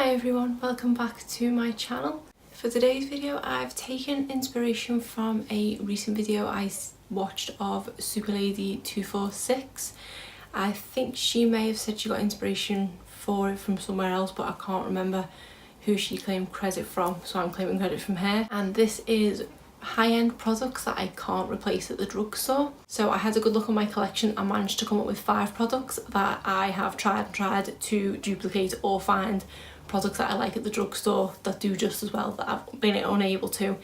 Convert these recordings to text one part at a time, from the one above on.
Hi everyone, welcome back to my channel. For today's video I've taken inspiration from a recent video I watched of Superladys 246. I think she may have said she got inspiration for it from somewhere else, but I can't remember who she claimed credit from, so I'm claiming credit from her. And this is high-end products that I can't replace at the drugstore. So I had a good look at my collection and managed to come up with 5 products that I have tried to duplicate or find products that I like at the drugstore that do just as well that I've been unable to,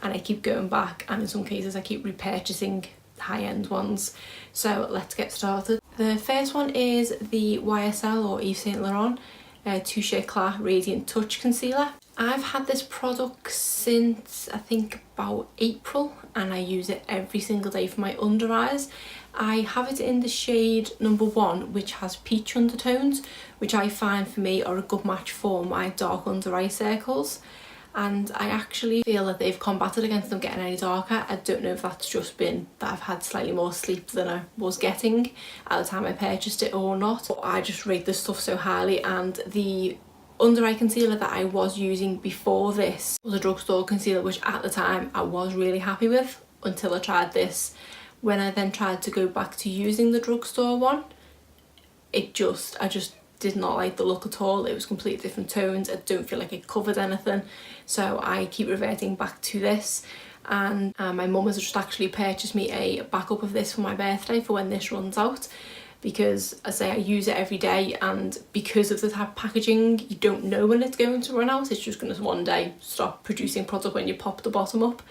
and I keep going back, and in some cases I keep repurchasing high-end ones. So let's get started. The first one is the YSL or Yves Saint Laurent Touché Eclat Radiant Touch Concealer. I've had this product since I think about April and I use it every single day for my under eyes. I have it in the shade number 1, which has peach undertones, which I find for me are a good match for my dark under eye circles, and I actually feel that they've combated against them getting any darker. I don't know if that's just been that I've had slightly more sleep than I was getting at the time I purchased it or not, but I just rate this stuff so highly. And the under eye concealer that I was using before this was a drugstore concealer, which at the time I was really happy with until I tried this. When I then tried to go back to using the drugstore one, I just did not like the look at all. It was completely different tones. I don't feel like it covered anything, so I keep reverting back to this. And my mum has just actually purchased me a backup of this for my birthday for when this runs out, because I say I use it every day, and because of the type of packaging, you don't know when it's going to run out. It's just going to one day stop producing product when you pop the bottom up.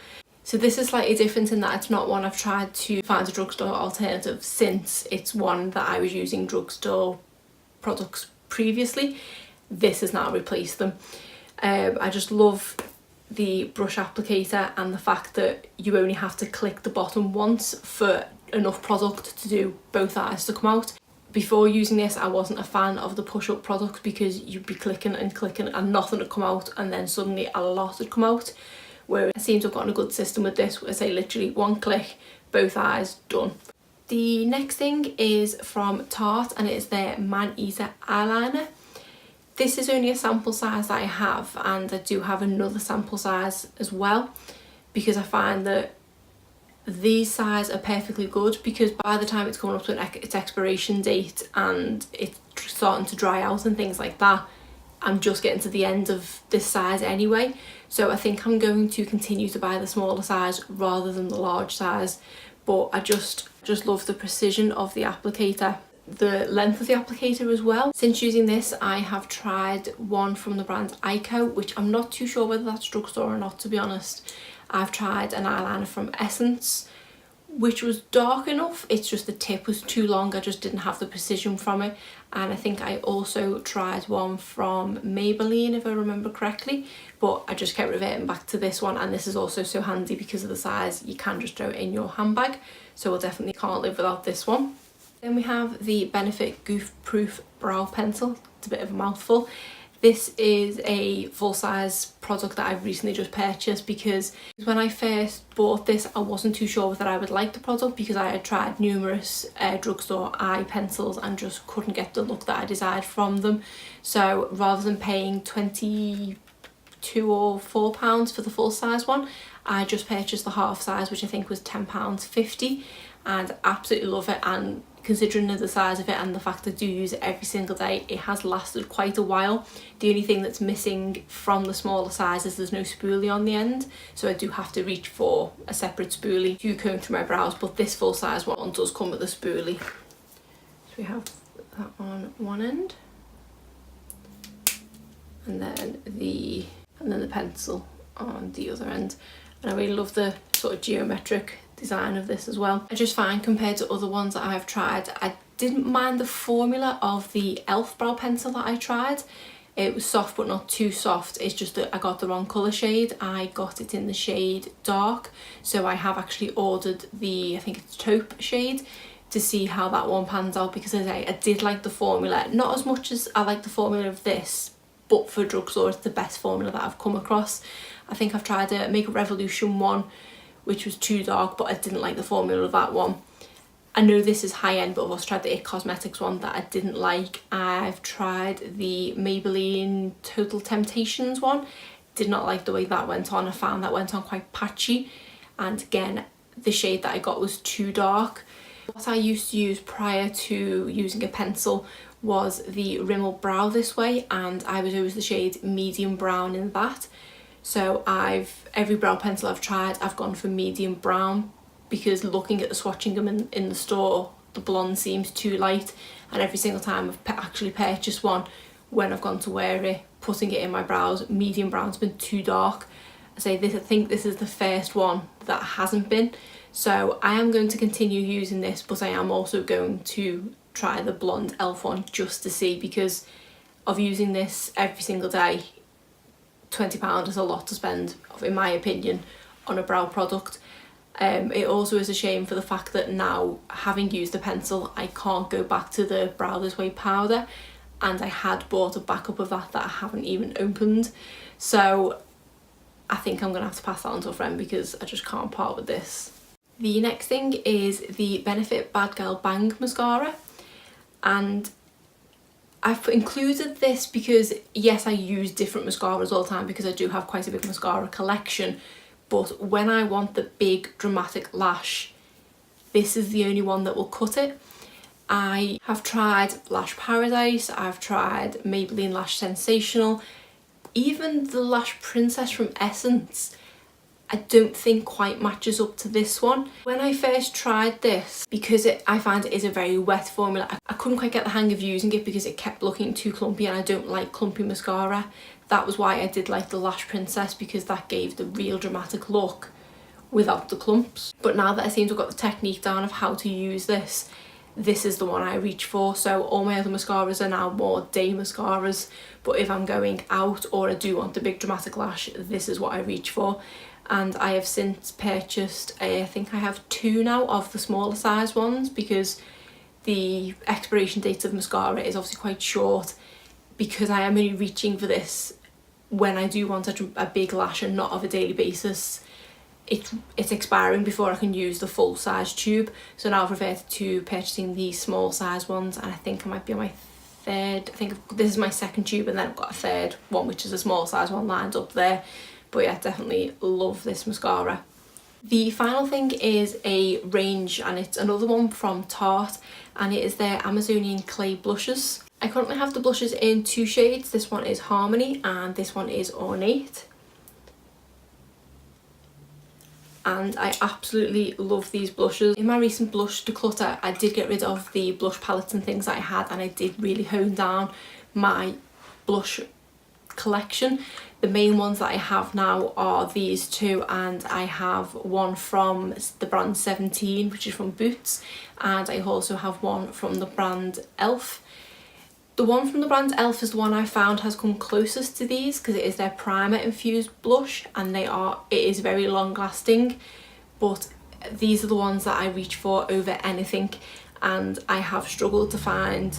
So this is slightly different in that it's not one I've tried to find a drugstore alternative since. It's one that I was using drugstore products previously. This has now replaced them. I just love the brush applicator and the fact that you only have to click the bottom once for enough product to do both eyes to come out. Before using this I wasn't a fan of the push-up products because you'd be clicking and clicking and nothing would come out, and then suddenly a lot would come out. Where it seems to have gotten a good system with this, where I say literally one click, both eyes, done. The next thing is from Tarte, and it is their Maneater eyeliner. This is only a sample size that I have, and I do have another sample size as well, because I find that these sizes are perfectly good, because by the time it's coming up to its expiration date and it's starting to dry out and things like that, I'm just getting to the end of this size anyway. So I think I'm going to continue to buy the smaller size rather than the large size. But I just love the precision of the applicator, the length of the applicator as well. Since using this I have tried one from the brand Eyebrow, which I'm not too sure whether that's drugstore or not, to be honest. I've tried an eyeliner from Essence, which was dark enough, it's just the tip was too long, I just didn't have the precision from it. And I think I also tried one from Maybelline, if I remember correctly, but I just kept reverting back to this one. And this is also so handy because of the size, you can just throw it in your handbag, so I definitely can't live without this one. Then we have the Benefit Goof Proof Brow Pencil. It's a bit of a mouthful. This is a full-size product that I've recently just purchased, because when I first bought this I wasn't too sure whether I would like the product, because I had tried numerous drugstore eye pencils and just couldn't get the look that I desired from them. So rather than paying £22 or £4 for the full-size one, I just purchased the half size, which I think was £10.50, and absolutely love it. And considering the size of it and the fact I do use it every single day, it has lasted quite a while. The only thing that's missing from the smaller size is there's no spoolie on the end, so I do have to reach for a separate spoolie to comb through my brows, but this full size one does come with a spoolie. So we have that on one end, and then the pencil on the other end. And I really love the sort of geometric design of this as well. I just find compared to other ones that I've tried, I didn't mind the formula of the e.l.f. brow pencil that I tried. It was soft but not too soft. It's just that I got the wrong colour shade. I got it in the shade dark, so I have actually ordered the, I think it's taupe shade, to see how that one pans out, because as I say, I did like the formula, not as much as I like the formula of this, but for drugstore it's the best formula that I've come across. I think I've tried a Makeup Revolution one, which was too dark, but I didn't like the formula of that one. I know this is high end, but I've also tried the It Cosmetics one that I didn't like. I've tried the Maybelline Total Temptations one. Did not like the way that went on. I found that went on quite patchy. And again, the shade that I got was too dark. What I used to use prior to using a pencil was the Rimmel Brow This Way, and I was always the shade medium brown in that. So every brow pencil I've tried, I've gone for medium brown, because looking at the swatching them in the store, the blonde seems too light, and every single time I've actually purchased one, when I've gone to wear it, putting it in my brows, medium brown's been too dark. I think this is the first one that hasn't been. So I am going to continue using this, but I am also going to try the blonde e.l.f. one just to see, because of using this every single day. £20 is a lot to spend, in my opinion, on a brow product. It also is a shame for the fact that now, having used the pencil, I can't go back to the Brow This Way powder, and I had bought a backup of that I haven't even opened. So I think I'm going to have to pass that on to a friend, because I just can't part with this. The next thing is the Benefit Bad Girl Bang Mascara, and I've included this because yes, I use different mascaras all the time because I do have quite a big mascara collection, but when I want the big dramatic lash, this is the only one that will cut it. I have tried Lash Paradise, I've tried Maybelline Lash Sensational, even the Lash Princess from Essence I don't think quite matches up to this one. When I first tried this, because I find it is a very wet formula, I couldn't quite get the hang of using it because it kept looking too clumpy, and I don't like clumpy mascara. That was why I did like the Lash Princess, because that gave the real dramatic look without the clumps. But now that I seem to have got the technique down of how to use this, this is the one I reach for. So all my other mascaras are now more day mascaras, but if I'm going out or I do want the big dramatic lash, this is what I reach for. And I have since purchased, I think I have 2 now of the smaller size ones, because the expiration date of mascara is obviously quite short, because I am only reaching for this when I do want a big lash and not of a daily basis. It's expiring before I can use the full size tube, so now I've reverted to purchasing these small size ones, and I think I might be on my third. I think this is my second tube, and then I've got a third one which is a small size one lined up there. But yeah, definitely love this mascara. The final thing is a range, and it's another one from Tarte, and it is their Amazonian Clay blushes. I currently have the blushes in 2 shades. This one is Harmony and this one is Ornate. And I absolutely love these blushes. In my recent blush declutter, I did get rid of the blush palettes and things that I had, and I did really hone down my blush collection. The main ones that I have now are these 2, and I have one from the brand 17, which is from Boots, and I also have one from the brand e.l.f. The one from the brand e.l.f. is the one I found has come closest to these, because it is their primer infused blush, and it is very long lasting, but these are the ones that I reach for over anything, and I have struggled to find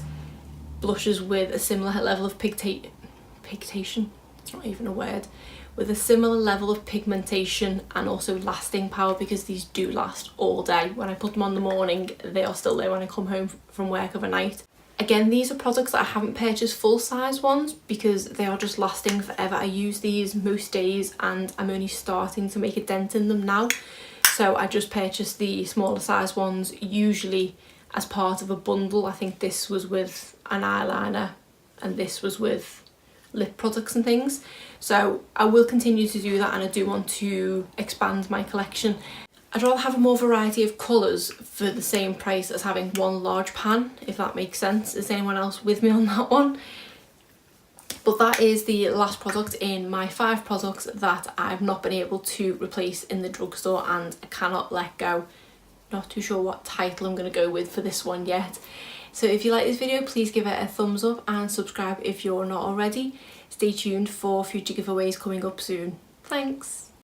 blushes with a similar level of pigmentation, it's not even a word, with a similar level of pigmentation and also lasting power, because these do last all day. When I put them on the morning, they are still there when I come home from work overnight. Again, these are products that I haven't purchased full size ones because they are just lasting forever. I use these most days and I'm only starting to make a dent in them now. So I just purchased the smaller size ones, usually as part of a bundle. I think this was with an eyeliner and this was with lip products and things. So I will continue to do that, and I do want to expand my collection. I'd rather have a more variety of colours for the same price as having one large pan, if that makes sense. Is anyone else with me on that one? But that is the last product in my 5 products that I've not been able to replace in the drugstore, and I cannot let go. Not too sure what title I'm going to go with for this one yet. So if you like this video, please give it a thumbs up and subscribe if you're not already. Stay tuned for future giveaways coming up soon. Thanks!